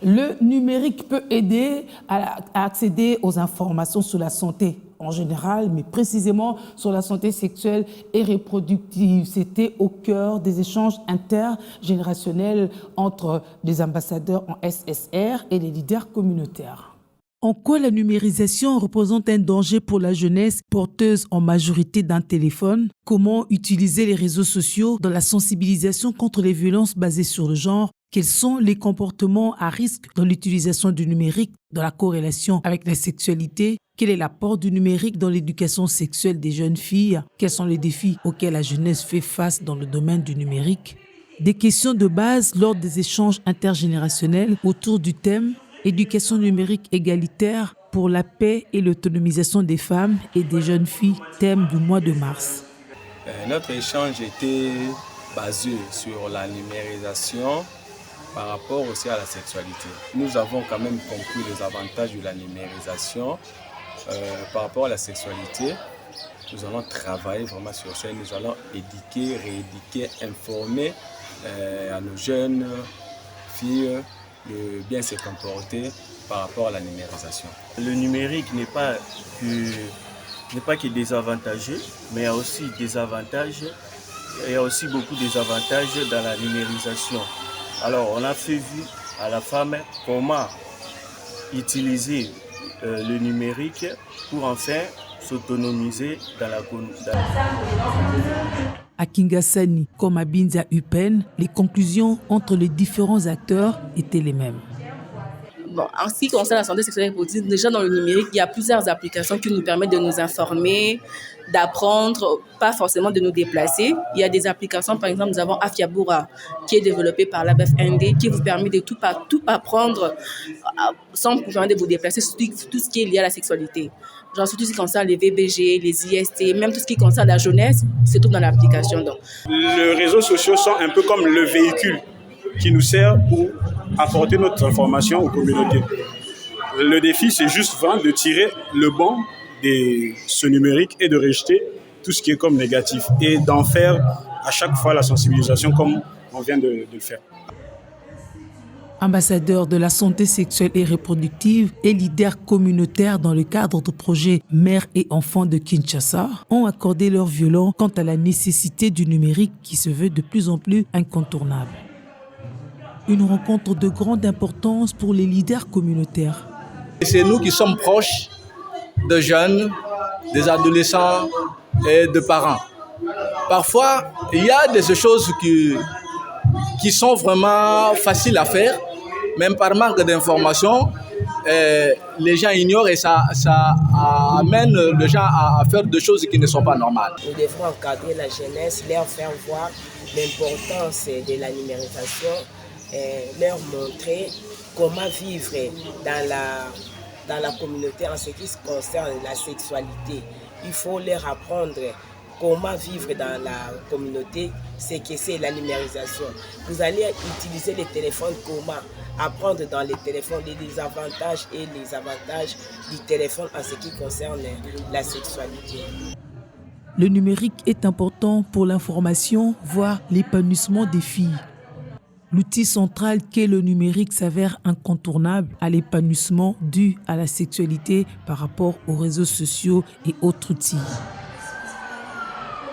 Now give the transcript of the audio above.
Le numérique peut aider à accéder aux informations sur la santé en général, mais précisément sur la santé sexuelle et reproductive. C'était au cœur des échanges intergénérationnels entre les ambassadeurs en SSR et les leaders communautaires. En quoi la numérisation représente un danger pour la jeunesse porteuse en majorité d'un téléphone? Comment utiliser les réseaux sociaux dans la sensibilisation contre les violences basées sur le genre? Quels sont les comportements à risque dans l'utilisation du numérique dans la corrélation avec la sexualité? Quel est l'apport du numérique dans l'éducation sexuelle des jeunes filles? Quels sont les défis auxquels la jeunesse fait face dans le domaine du numérique? Des questions de base lors des échanges intergénérationnels autour du thème éducation numérique égalitaire pour la paix et l'autonomisation des femmes et des jeunes filles, thème du mois de mars. Notre échange était basé sur la numérisation par rapport aussi à la sexualité. Nous avons quand même compris les avantages de la numérisation par rapport à la sexualité. Nous allons travailler vraiment sur ça. Nous allons éduquer, rééduquer, informer à nos jeunes filles de bien se comporter par rapport à la numérisation. Le numérique n'est pas que désavantageux, mais il y a aussi des avantages. Il y a aussi beaucoup de désavantages dans la numérisation. Alors, on a fait vu à la femme comment utiliser le numérique pour enfin s'autonomiser dans la communauté. À Kingasani comme à Binza Upen, les conclusions entre les différents acteurs étaient les mêmes. Bon, en ce qui concerne la santé sexuelle et reproductive, déjà dans le numérique, il y a plusieurs applications qui nous permettent de nous informer, d'apprendre, pas forcément de nous déplacer. Il y a des applications, par exemple, nous avons Afiaboura, qui est développé par l'ABFND, qui vous permet de tout apprendre sans vous de vous déplacer sur tout ce qui est lié à la sexualité. Genre surtout ce qui concerne les VBG, les IST, même tout ce qui concerne la jeunesse, c'est tout dans l'application. Donc. Les réseaux sociaux sont un peu comme le véhicule qui nous sert pour apporter notre information aux communautés. Le défi, c'est juste vraiment de tirer le bon de ce numérique et de rejeter tout ce qui est comme négatif et d'en faire à chaque fois la sensibilisation comme on vient de le faire. Ambassadeurs de la santé sexuelle et reproductive et leaders communautaires dans le cadre du projet Mères et enfants de Kinshasa ont accordé leur violon quant à la nécessité du numérique qui se veut de plus en plus incontournable. Une rencontre de grande importance pour les leaders communautaires. C'est nous qui sommes proches de jeunes, des adolescents et de parents. Parfois, il y a des choses qui sont vraiment faciles à faire, même par manque d'informations, les gens ignorent et ça amène les gens à faire des choses qui ne sont pas normales. Nous devrons encadrer la jeunesse, leur faire voir l'importance de la numérisation, leur montrer comment vivre dans la communauté en ce qui concerne la sexualité. Il faut leur apprendre comment vivre dans la communauté, c'est que c'est la numérisation. Vous allez utiliser les téléphones comment? Apprendre dans les téléphones les avantages et les avantages du téléphone en ce qui concerne la sexualité. Le numérique est important pour l'information, voire l'épanouissement des filles. L'outil central qu'est le numérique s'avère incontournable à l'épanouissement dû à la sexualité par rapport aux réseaux sociaux et autres outils.